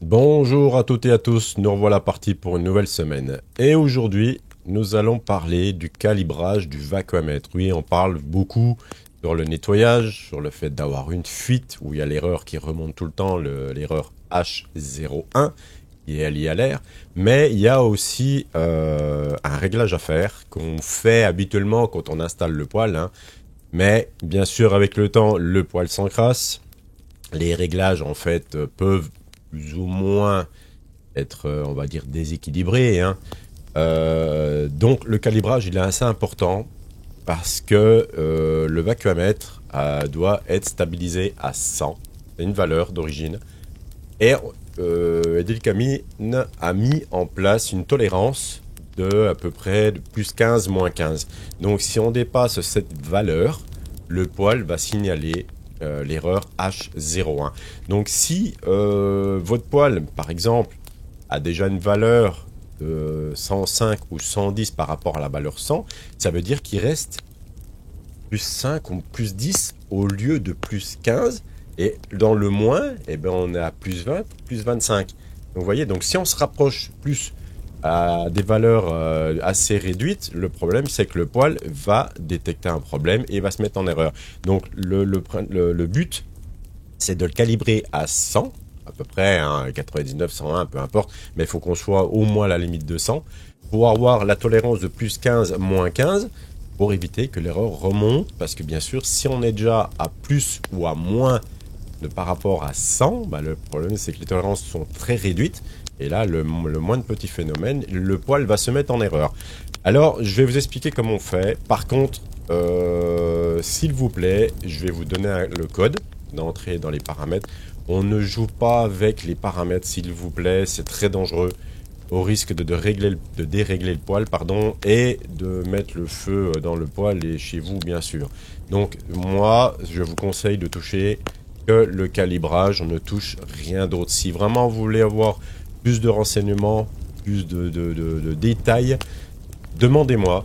Bonjour à toutes et à tous, nous revoilà partis pour une nouvelle semaine. Et aujourd'hui, nous allons parler du calibrage du vacuumètre. Oui, on parle beaucoup sur le nettoyage, sur le fait d'avoir une fuite où il y a l'erreur qui remonte tout le temps, l'erreur H01 qui est liée à l'air. Mais il y a aussi un réglage à faire qu'on fait habituellement quand on installe le poêle. Mais bien sûr, avec le temps, le poêle s'encrasse. Les réglages, en fait, peuvent plus ou moins être, on va dire, déséquilibrés. Donc, le calibrage, il est assez important parce que le vacuumètre doit être stabilisé à 100. C'est une valeur d'origine. Et Edelkamine a mis en place une tolérance de à peu près de plus 15, moins 15. Donc, si on dépasse cette valeur, le poêle va signaler l'erreur H01. Donc si votre poêle, par exemple, a déjà une valeur de 105 ou 110 par rapport à la valeur 100, ça veut dire qu'il reste plus 5 ou plus 10 au lieu de plus 15. Et dans le moins, eh ben, on est à plus 20, plus 25. Donc vous voyez, donc si on se rapproche plus à des valeurs assez réduites, le problème c'est que le poêle va détecter un problème et va se mettre en erreur. Donc le but c'est de le calibrer à 100 à peu près, 99, 101, peu importe, mais il faut qu'on soit au moins à la limite de 100 pour avoir la tolérance de plus 15, moins 15 pour éviter que l'erreur remonte, parce que bien sûr si on est déjà à plus ou à moins par rapport à 100, le problème c'est que les tolérances sont très réduites. Et là, le moindre petit phénomène, le poêle va se mettre en erreur. Alors, je vais vous expliquer comment on fait. Par contre, s'il vous plaît, je vais vous donner le code d'entrée dans les paramètres. On ne joue pas avec les paramètres, s'il vous plaît. C'est très dangereux. Au risque de dérégler le poêle, pardon, et de mettre le feu dans le poêle et chez vous, bien sûr. Donc, moi, je vous conseille de toucher que le calibrage. On ne touche rien d'autre. Si vraiment vous voulez avoir plus de renseignements, plus de détails, demandez-moi.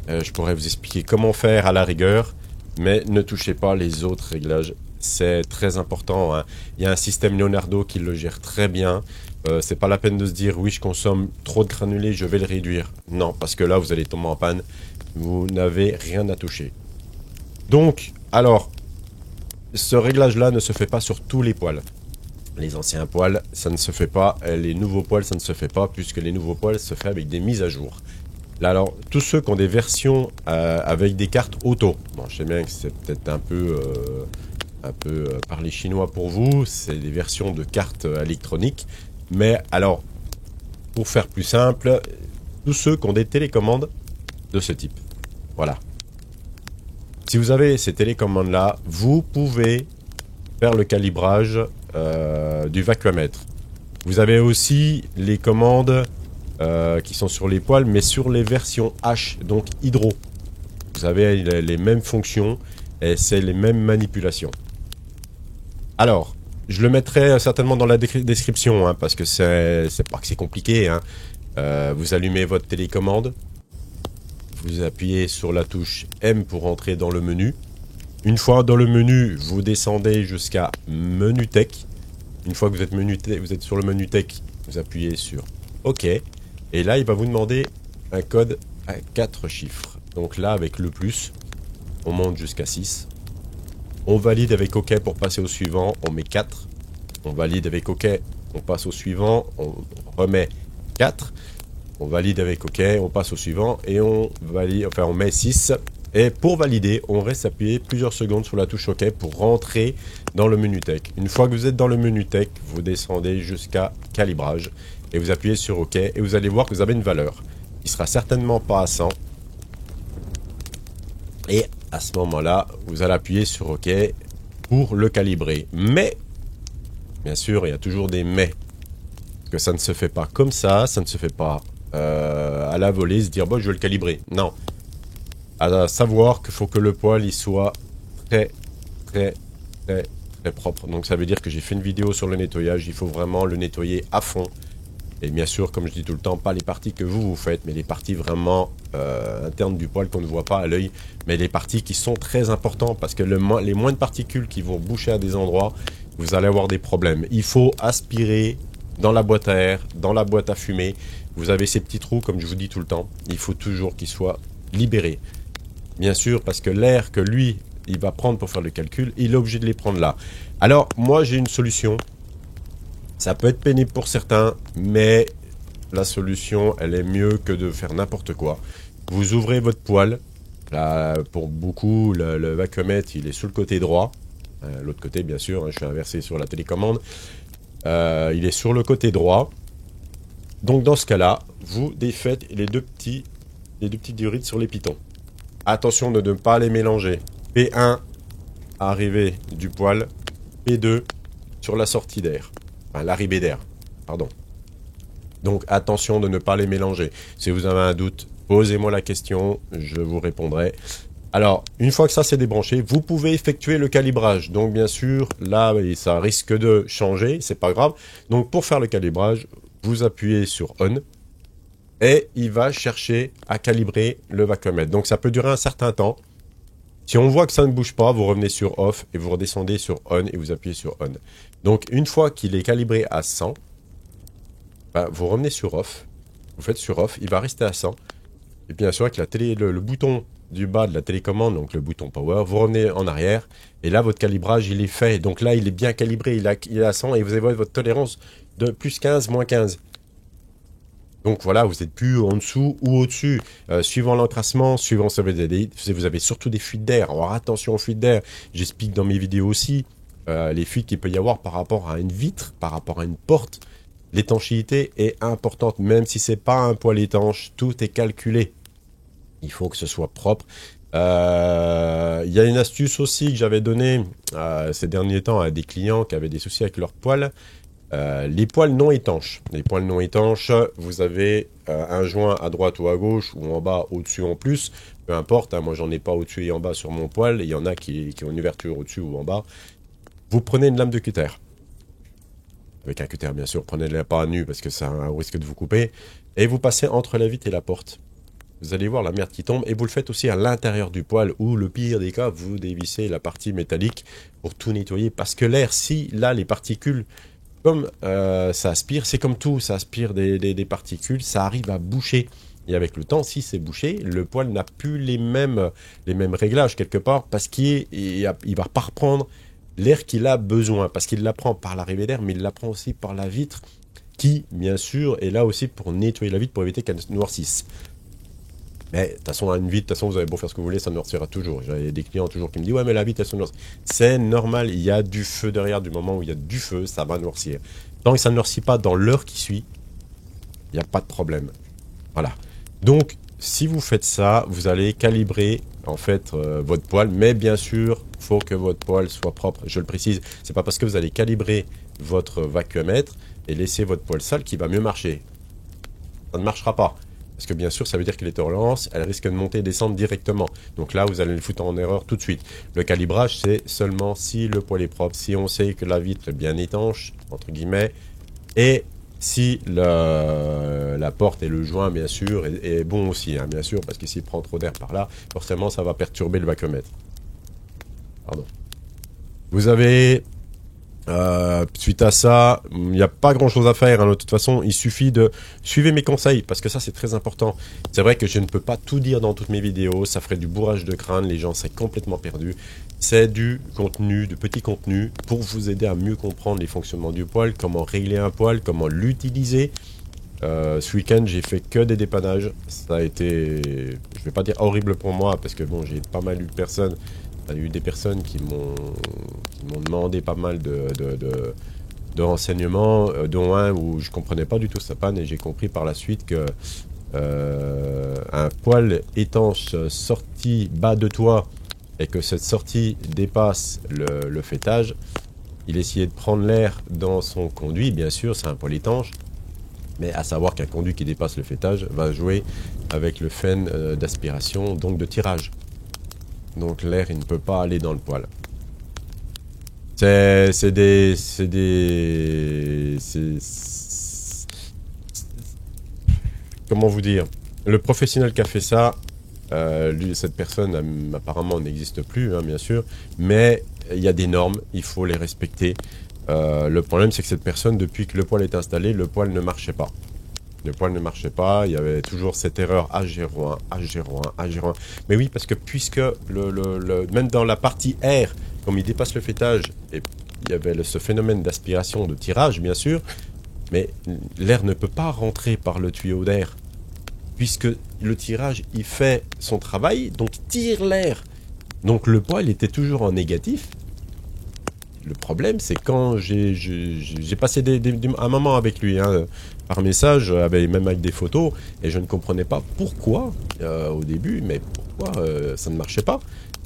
Je pourrais vous expliquer comment faire à la rigueur, mais ne touchez pas les autres réglages. C'est très important. Il y a un système Leonardo qui le gère très bien. C'est pas la peine de se dire oui, je consomme trop de granulés, je vais le réduire. Non, parce que là, vous allez tomber en panne. Vous n'avez rien à toucher. Donc, alors, ce réglage-là ne se fait pas sur tous les poêles. Les anciens poêles, ça ne se fait pas. Les nouveaux poêles, ça ne se fait pas, puisque les nouveaux poêles se fait avec des mises à jour. Là, alors, tous ceux qui ont des versions avec des cartes auto. Bon, je sais bien que c'est peut-être un peu parler chinois pour vous. C'est des versions de cartes électroniques. Mais alors, pour faire plus simple, tous ceux qui ont des télécommandes de ce type. Voilà. Si vous avez ces télécommandes-là, vous pouvez faire le calibrage du vacuumètre. Vous avez aussi les commandes qui sont sur les poêles, mais sur les versions H, donc hydro. Vous avez les mêmes fonctions et c'est les mêmes manipulations. Alors, je le mettrai certainement dans la description, parce que c'est pas que c'est compliqué. Vous allumez votre télécommande, vous appuyez sur la touche M pour entrer dans le menu. Une fois dans le menu, vous descendez jusqu'à Menu Tech. Une fois que vous êtes sur le menu Tech, vous appuyez sur OK. Et là, il va vous demander un code à 4 chiffres. Donc là, avec le plus, on monte jusqu'à 6. On valide avec OK pour passer au suivant, on met 4. On valide avec OK, on passe au suivant, on remet 4. On valide avec OK, on passe au suivant et on met 6. Et pour valider, on reste appuyé plusieurs secondes sur la touche OK pour rentrer dans le menu Tech. Une fois que vous êtes dans le menu Tech, vous descendez jusqu'à calibrage et vous appuyez sur OK et vous allez voir que vous avez une valeur. Il sera certainement pas à 100. Et à ce moment-là, vous allez appuyer sur OK pour le calibrer. Mais, bien sûr, il y a toujours des mais. Parce que ça ne se fait pas comme ça ne se fait pas à la volée, se dire bon, je vais le calibrer. Non. À savoir qu'il faut que le poêle il soit très propre. Donc ça veut dire que j'ai fait une vidéo sur le nettoyage. Il faut vraiment le nettoyer à fond. Et bien sûr, comme je dis tout le temps, pas les parties que vous faites, mais les parties vraiment internes du poêle qu'on ne voit pas à l'œil. Mais les parties qui sont très importantes parce que les moindres particules qui vont boucher à des endroits, vous allez avoir des problèmes. Il faut aspirer dans la boîte à air, dans la boîte à fumer. Vous avez ces petits trous, comme je vous dis tout le temps. Il faut toujours qu'ils soient libérés. Bien sûr, parce que l'air que lui, il va prendre pour faire le calcul, il est obligé de les prendre là. Alors, moi, j'ai une solution. Ça peut être pénible pour certains, mais la solution, elle est mieux que de faire n'importe quoi. Vous ouvrez votre poêle. Là, pour beaucoup, le vacuumètre, il est sur le côté droit. L'autre côté, bien sûr, hein, je suis inversé sur la télécommande. Il est sur le côté droit. Donc, dans ce cas-là, vous défaites les deux petites diorites sur les pitons. Attention de ne pas les mélanger. P1, arrivée du poêle. P2, sur la sortie d'air. Enfin, l'arrivée d'air, pardon. Donc, attention de ne pas les mélanger. Si vous avez un doute, posez-moi la question, je vous répondrai. Alors, une fois que ça c'est débranché, vous pouvez effectuer le calibrage. Donc, bien sûr, là, ça risque de changer, c'est pas grave. Donc, pour faire le calibrage, vous appuyez sur On et il va chercher à calibrer le vacuumètre. Donc, ça peut durer un certain temps. Si on voit que ça ne bouge pas, vous revenez sur Off et vous redescendez sur On et vous appuyez sur On. Donc, une fois qu'il est calibré à 100, ben, vous revenez sur Off. Vous faites sur Off, il va rester à 100. Et bien sûr, avec le bouton du bas de la télécommande, donc le bouton Power, vous revenez en arrière. Et là, votre calibrage, il est fait. Donc là, il est bien calibré, il est à 100 et vous avez votre tolérance de plus 15, moins 15. Donc voilà, vous n'êtes plus en dessous ou au-dessus. Suivant l'encrassement, suivant si vous avez surtout des fuites d'air. Alors attention aux fuites d'air. J'explique dans mes vidéos aussi les fuites qu'il peut y avoir par rapport à une vitre, par rapport à une porte. L'étanchéité est importante, même si c'est pas un poêle étanche, tout est calculé. Il faut que ce soit propre. Il y a une astuce aussi que j'avais donnée ces derniers temps à des clients qui avaient des soucis avec leurs poêles. Les poêles non étanches. Les poêles non étanches, vous avez un joint à droite ou à gauche, ou en bas, au-dessus, en plus. Peu importe, hein, moi j'en ai pas au-dessus et en bas sur mon poêle. Il y en a qui ont une ouverture au-dessus ou en bas. Vous prenez une lame de cutter. Avec un cutter, bien sûr. Prenez-la pas à nu parce que ça a un risque de vous couper. Et vous passez entre la vitre et la porte. Vous allez voir la merde qui tombe. Et vous le faites aussi à l'intérieur du poêle ou le pire des cas, vous dévissez la partie métallique pour tout nettoyer. Parce que l'air, si là, les particules, comme ça aspire, c'est comme tout, ça aspire des particules, ça arrive à boucher. Et avec le temps, si c'est bouché, le poêle n'a plus les mêmes réglages quelque part parce qu'il va pas reprendre l'air qu'il a besoin, parce qu'il l'apprend par l'arrivée d'air, mais il l'apprend aussi par la vitre, qui, bien sûr, est là aussi pour nettoyer la vitre, pour éviter qu'elle noircisse. Mais de toute façon, une vitre, de toute façon, vous avez beau faire ce que vous voulez, ça noircira toujours. J'ai des clients toujours qui me disent « Ouais, mais la vitre, elle se noircit. » C'est normal, il y a du feu derrière, du moment où il y a du feu, ça va noircir. Tant que ça ne noircit pas dans l'heure qui suit, il n'y a pas de problème. Voilà. Donc, si vous faites ça, vous allez calibrer en fait votre poêle, mais bien sûr, il faut que votre poêle soit propre. Je le précise, c'est pas parce que vous allez calibrer votre vacuumètre et laisser votre poêle sale qu'il va mieux marcher. Ça ne marchera pas. Parce que bien sûr, ça veut dire que les tolérances, elles risquent de monter et descendre directement. Donc là, vous allez le foutre en erreur tout de suite. Le calibrage, c'est seulement si le poêle est propre, si on sait que la vitre est bien étanche, entre guillemets, et si la porte et le joint, bien sûr, est bon aussi, hein, bien sûr, parce que s'il prend trop d'air par là, forcément, ça va perturber le vacuumètre. Pardon. Vous avez, suite à ça, il n'y a pas grand-chose à faire. Hein, de toute façon, il suffit de suivre mes conseils, parce que ça, c'est très important. C'est vrai que je ne peux pas tout dire dans toutes mes vidéos, ça ferait du bourrage de crâne, les gens seraient complètement perdus. C'est du contenu, du petit contenu, pour vous aider à mieux comprendre les fonctionnements du poêle, comment régler un poêle, comment l'utiliser. Ce week-end, j'ai fait que des dépannages. Ça a été, je vais pas dire horrible pour moi, parce que bon, j'ai pas mal eu de personnes. Il y a eu des personnes qui m'ont demandé pas mal de renseignements, dont un où je comprenais pas du tout sa panne, et j'ai compris par la suite que un poêle étanche sorti bas de toit, et que cette sortie dépasse le fêtage, il essayait de prendre l'air dans son conduit, bien sûr, c'est un poêle étanche, mais à savoir qu'un conduit qui dépasse le fêtage va jouer avec le fan d'aspiration, donc de tirage. Donc l'air, il ne peut pas aller dans le poêle. Comment vous dire? Le professionnel qui a fait ça, cette personne apparemment n'existe plus, hein, bien sûr, mais il y a des normes, il faut les respecter. Le problème, c'est que cette personne, depuis que le poêle est installé, le poêle ne marchait pas. Le poêle ne marchait pas, il y avait toujours cette erreur H01, H01, H01. Mais oui, parce que puisque même dans la partie air, comme il dépasse le fêtage, et il y avait ce phénomène d'aspiration, de tirage, bien sûr, mais l'air ne peut pas rentrer par le tuyau d'air, puisque le tirage, il fait son travail, donc il tire l'air. Donc le poêle était toujours en négatif. Le problème, c'est quand j'ai passé un moment avec lui, hein, par message, même avec des photos, et je ne comprenais pas pourquoi, au début, mais pourquoi ça ne marchait pas.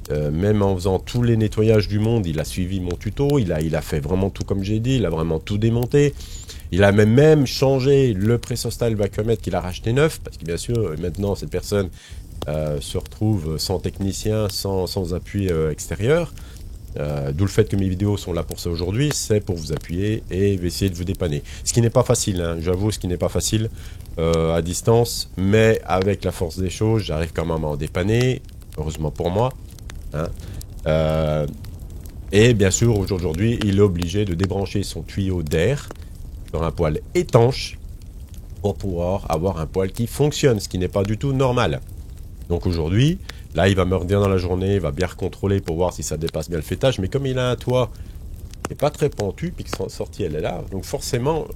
Même en faisant tous les nettoyages du monde, il a suivi mon tuto, il a fait vraiment tout comme j'ai dit, il a vraiment tout démonté. Il a même changé le Pressostyle vacuumètre qu'il a racheté neuf, parce que bien sûr, maintenant, cette personne se retrouve sans technicien, sans appui extérieur. D'où le fait que mes vidéos sont là pour ça aujourd'hui, c'est pour vous appuyer et essayer de vous dépanner. Ce qui n'est pas facile, hein, j'avoue, ce qui n'est pas facile à distance, mais avec la force des choses, j'arrive quand même à en dépanner, heureusement pour moi. Hein. Et bien sûr, aujourd'hui, il est obligé de débrancher son tuyau d'air sur un poêle étanche pour pouvoir avoir un poêle qui fonctionne, ce qui n'est pas du tout normal. Donc aujourd'hui, là, il va me redire dans la journée, il va bien recontrôler pour voir si ça dépasse bien le fêtage. Mais comme il a un toit qui n'est pas très pentu, puis que sa sortie, elle est là, donc forcément,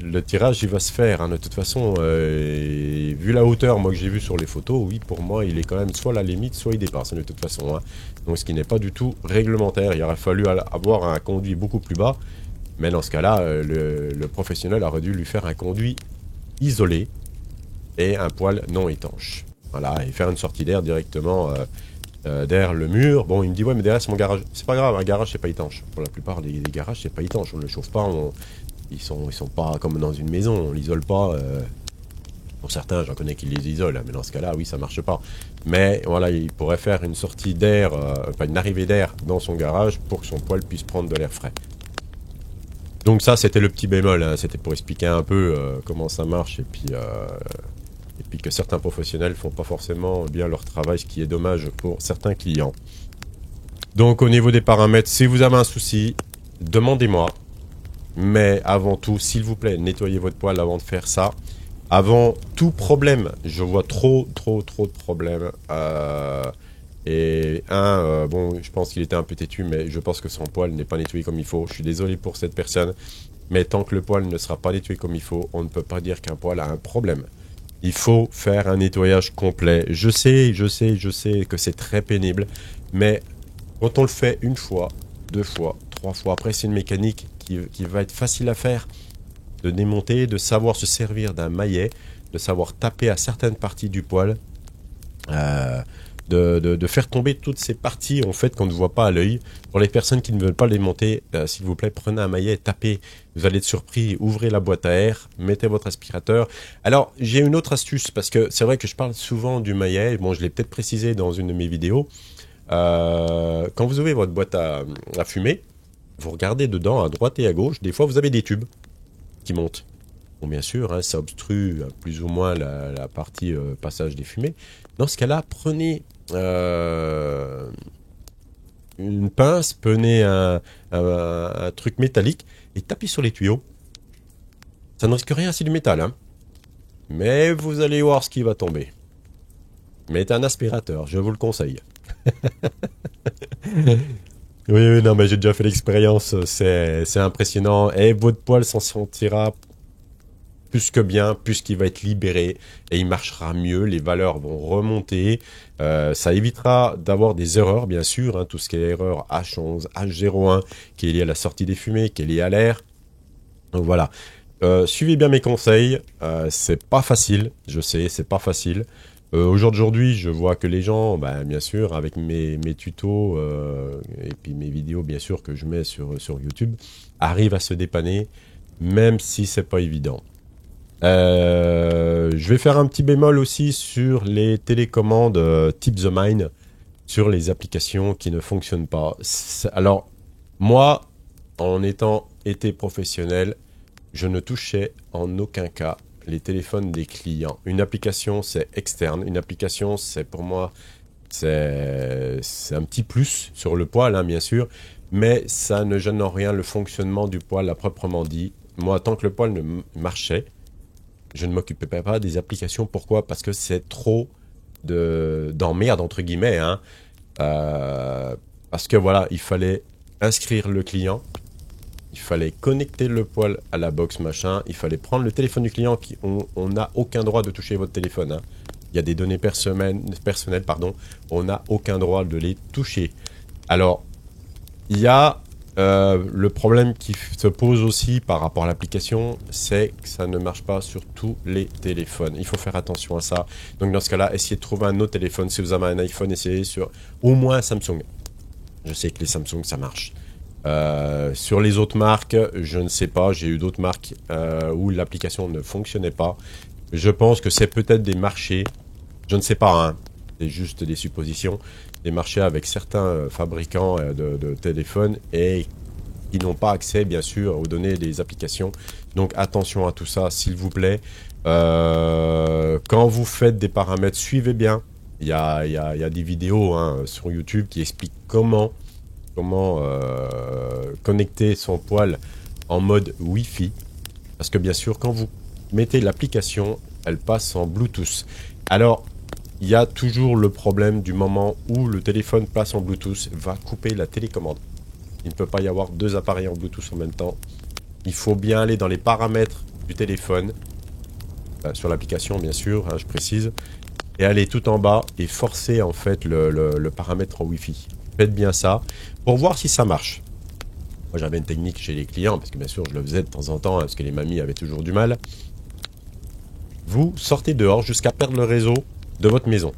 le tirage, il va se faire. Hein. De toute façon, vu la hauteur, moi, que j'ai vu sur les photos, oui, pour moi, il est quand même soit à la limite, soit il dépasse, hein, de toute façon. Hein. Donc, ce qui n'est pas du tout réglementaire. Il aurait fallu avoir un conduit beaucoup plus bas. Mais dans ce cas-là, le professionnel aurait dû lui faire un conduit isolé et un poêle non étanche. Voilà, et faire une sortie d'air directement derrière le mur. Bon, il me dit, ouais, mais derrière, c'est mon garage. C'est pas grave, un garage, c'est pas étanche. Pour la plupart des garages, c'est pas étanche. On ne le chauffe pas, ils sont pas comme dans une maison, on l'isole pas. Pour certains, j'en connais qui les isolent, mais dans ce cas-là, oui, ça marche pas. Mais voilà, il pourrait faire une sortie d'air, enfin une arrivée d'air dans son garage pour que son poêle puisse prendre de l'air frais. Donc ça, c'était le petit bémol, hein. C'était pour expliquer un peu comment ça marche, et puis que certains professionnels font pas forcément bien leur travail, ce qui est dommage pour certains clients. Donc au niveau des paramètres, si vous avez un souci, demandez-moi. Mais avant tout, s'il vous plaît, nettoyez votre poêle avant de faire ça. Avant tout problème, je vois trop de problèmes. Bon, je pense qu'il était un peu têtu, mais je pense que son poêle n'est pas nettoyé comme il faut. Je suis désolé pour cette personne, mais tant que le poêle ne sera pas nettoyé comme il faut, on ne peut pas dire qu'un poêle a un problème. Il faut faire un nettoyage complet. Je sais que c'est très pénible, mais quand on le fait une fois, deux fois, trois fois, après c'est une mécanique qui va être facile à faire, de démonter, de savoir se servir d'un maillet, de savoir taper à certaines parties du poêle, de faire tomber toutes ces parties en fait qu'on ne voit pas à l'œil. Pour les personnes qui ne veulent pas les monter, s'il vous plaît, prenez un maillet, tapez, vous allez être surpris, ouvrez la boîte à air, mettez votre aspirateur. Alors j'ai une autre astuce, parce que c'est vrai que je parle souvent du maillet, bon je l'ai peut-être précisé dans une de mes vidéos. Quand vous ouvrez votre boîte à fumer, vous regardez dedans à droite et à gauche, des fois vous avez des tubes qui montent. Bon, bien sûr, hein, ça obstrue plus ou moins la partie passage des fumées. Dans ce cas-là, prenez une pince, prenez un truc métallique et tapez sur les tuyaux. Ça ne risque rien, c'est du métal, hein. Mais vous allez voir ce qui va tomber. Mettez un aspirateur, je vous le conseille. Oui, non, mais j'ai déjà fait l'expérience, c'est impressionnant. Et votre poêle s'en sentira plus que bien, puisqu'il va être libéré et il marchera mieux, les valeurs vont remonter. Ça évitera d'avoir des erreurs, bien sûr, hein, tout ce qui est erreur H11, H01, qui est lié à la sortie des fumées, qui est lié à l'air. Donc voilà. Suivez bien mes conseils, c'est pas facile, je sais, c'est pas facile. Aujourd'hui, je vois que les gens, bien sûr, avec mes tutos et puis mes vidéos, bien sûr, que je mets sur YouTube, arrivent à se dépanner, même si c'est pas évident. Je vais faire un petit bémol aussi sur les télécommandes type The Mine, sur les applications qui ne fonctionnent pas. Alors, moi, en étant été professionnel, je ne touchais en aucun cas les téléphones des clients. Une application, c'est externe. Une application, c'est pour moi C'est un petit plus sur le poêle, hein, bien sûr, mais ça ne gêne en rien le fonctionnement du poêle à proprement dit. Moi, tant que le poêle marchait, je ne m'occupais pas des applications. Pourquoi? Parce que c'est trop d'emmerde, entre guillemets, hein. Parce que voilà, il fallait inscrire le client, il fallait connecter le poêle à la box machin, il fallait prendre le téléphone du client, on n'a aucun droit de toucher votre téléphone, hein. Il y a des données personnelles, pardon, on n'a aucun droit de les toucher. Alors, il y a le problème qui se pose aussi par rapport à l'application, c'est que ça ne marche pas sur tous les téléphones. Il faut faire attention à ça. Donc dans ce cas-là, essayez de trouver un autre téléphone. Si vous avez un iPhone, essayez sur au moins Samsung. Je sais que les Samsung, ça marche. Sur les autres marques, je ne sais pas. J'ai eu d'autres marques où l'application ne fonctionnait pas. Je pense que c'est peut-être des marchés. Je ne sais pas, hein. C'est juste des suppositions. Des marchés avec certains fabricants de téléphones et qui n'ont pas accès, bien sûr, aux données des applications. Donc attention à tout ça, s'il vous plaît. Quand vous faites des paramètres, suivez bien. Il y a des vidéos, hein, sur YouTube qui expliquent comment connecter son poêle en mode Wi-Fi. Parce que bien sûr, quand vous mettez l'application, elle passe en Bluetooth. Alors, il y a toujours le problème du moment où le téléphone passe en Bluetooth, va couper la télécommande. Il ne peut pas y avoir deux appareils en Bluetooth en même temps. Il faut bien aller dans les paramètres du téléphone, sur l'application bien sûr, hein, je précise, et aller tout en bas et forcer en fait le paramètre en Wi-Fi. Faites bien ça pour voir si ça marche. Moi j'avais une technique chez les clients, parce que bien sûr je le faisais de temps en temps, hein, parce que les mamies avaient toujours du mal. Vous sortez dehors jusqu'à perdre le réseau de votre maison.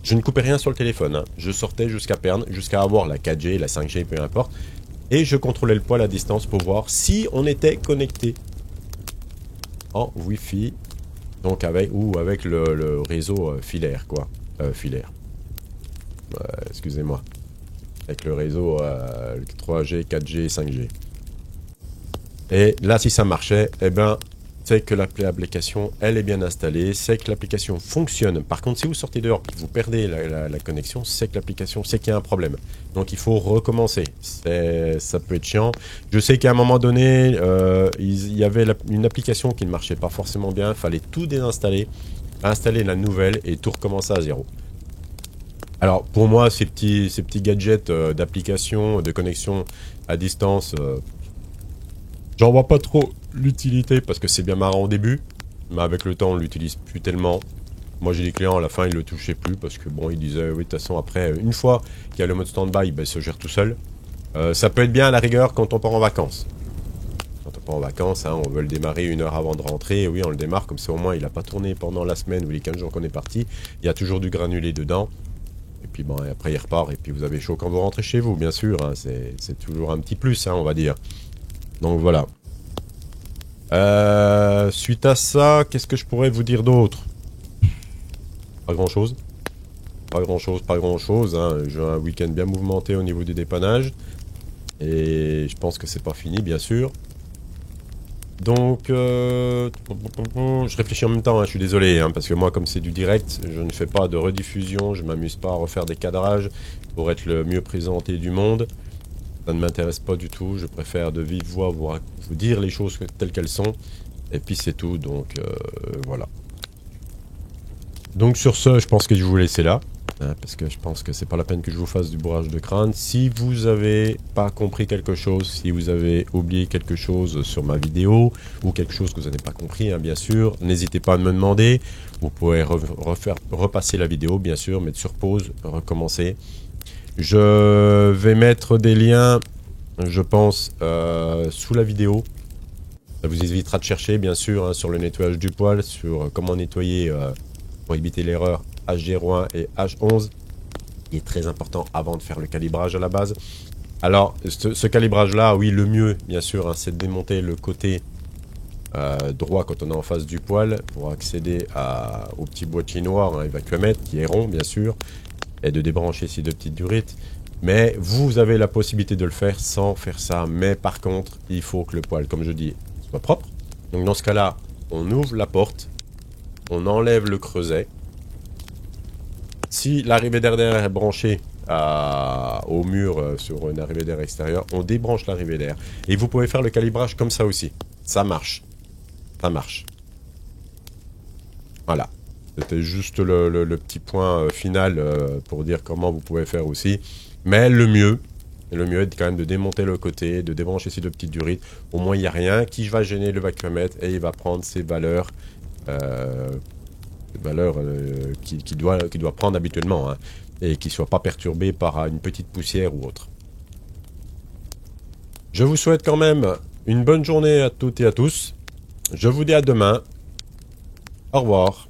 Je ne coupais rien sur le téléphone, hein. Je sortais jusqu'à perdre, jusqu'à avoir la 4G, la 5G, peu importe. Et je contrôlais le poêle à distance pour voir si on était connecté en Wi-Fi, donc avec le réseau filaire, quoi. Filaire. Excusez-moi. Avec le réseau 3G, 4G, 5G. Et là, si ça marchait, eh ben, c'est que l'application, elle est bien installée, c'est que l'application fonctionne. Par contre, si vous sortez dehors et que vous perdez la connexion, c'est que l'application, c'est qu'il y a un problème. Donc, il faut recommencer. Ça peut être chiant. Je sais qu'à un moment donné, il y avait une application qui ne marchait pas forcément bien. Il fallait tout désinstaller, installer la nouvelle et tout recommencer à zéro. Alors, pour moi, ces petits gadgets d'application, de connexion à distance, j'en vois pas trop l'utilité parce que c'est bien marrant au début, mais avec le temps on l'utilise plus tellement. Moi j'ai des clients à la fin ils le touchaient plus parce que bon ils disaient oui de toute façon après une fois qu'il y a le mode stand-by ben, il se gère tout seul. Ça peut être bien à la rigueur quand on part en vacances. Quand on part en vacances, hein, on veut le démarrer une heure avant de rentrer, et oui on le démarre comme ça au moins il n'a pas tourné pendant la semaine ou les 15 jours qu'on est parti. Il y a toujours du granulé dedans. Et puis bon après il repart et puis vous avez chaud quand vous rentrez chez vous bien sûr, hein, c'est toujours un petit plus hein, on va dire. Donc voilà. Suite à ça, qu'est-ce que je pourrais vous dire d'autre? Pas grand chose. Pas grand chose. Hein. J'ai un week-end bien mouvementé au niveau du dépannage. Et je pense que c'est pas fini, bien sûr. Donc, je réfléchis en même temps, hein, je suis désolé, hein, parce que moi, comme c'est du direct, je ne fais pas de rediffusion, je m'amuse pas à refaire des cadrages pour être le mieux présenté du monde. Ça ne m'intéresse pas du tout, je préfère de vive voix vous dire les choses telles qu'elles sont, et puis c'est tout, donc voilà. Donc sur ce, je pense que je vais vous laisser là, hein, parce que je pense que c'est pas la peine que je vous fasse du bourrage de crâne. Si vous avez pas compris quelque chose, si vous avez oublié quelque chose sur ma vidéo, ou quelque chose que vous n'avez pas compris, hein, bien sûr, n'hésitez pas à me demander, vous pouvez repasser la vidéo, bien sûr, mettre sur pause, recommencer. Je vais mettre des liens, je pense, sous la vidéo. Ça vous évitera de chercher, bien sûr, hein, sur le nettoyage du poêle, sur comment nettoyer pour éviter l'erreur H01 et H11. Il est très important avant de faire le calibrage à la base. Alors, ce calibrage-là, oui, le mieux, bien sûr, hein, c'est de démonter le côté droit quand on est en face du poêle pour accéder au petit boîtier noir, hein, évacuamètre, qui est rond, bien sûr. Et de débrancher ces deux petites durites. Mais vous avez la possibilité de le faire sans faire ça. Mais par contre, il faut que le poêle, comme je dis, soit propre. Donc dans ce cas-là, on ouvre la porte, on enlève le creuset. Si l'arrivée d'air derrière est branchée au mur sur une arrivée d'air extérieure, on débranche l'arrivée d'air. Et vous pouvez faire le calibrage comme ça aussi. Ça marche. Ça marche. Voilà. C'était juste le petit point final pour dire comment vous pouvez faire aussi. Mais le mieux est quand même de démonter le côté, de débrancher ces deux petites durites. Au moins, il n'y a rien qui va gêner le vacuumètre et il va prendre ses valeurs, qu'il doit prendre habituellement, hein, et qui ne soient pas perturbées par une petite poussière ou autre. Je vous souhaite quand même une bonne journée à toutes et à tous. Je vous dis à demain. Au revoir.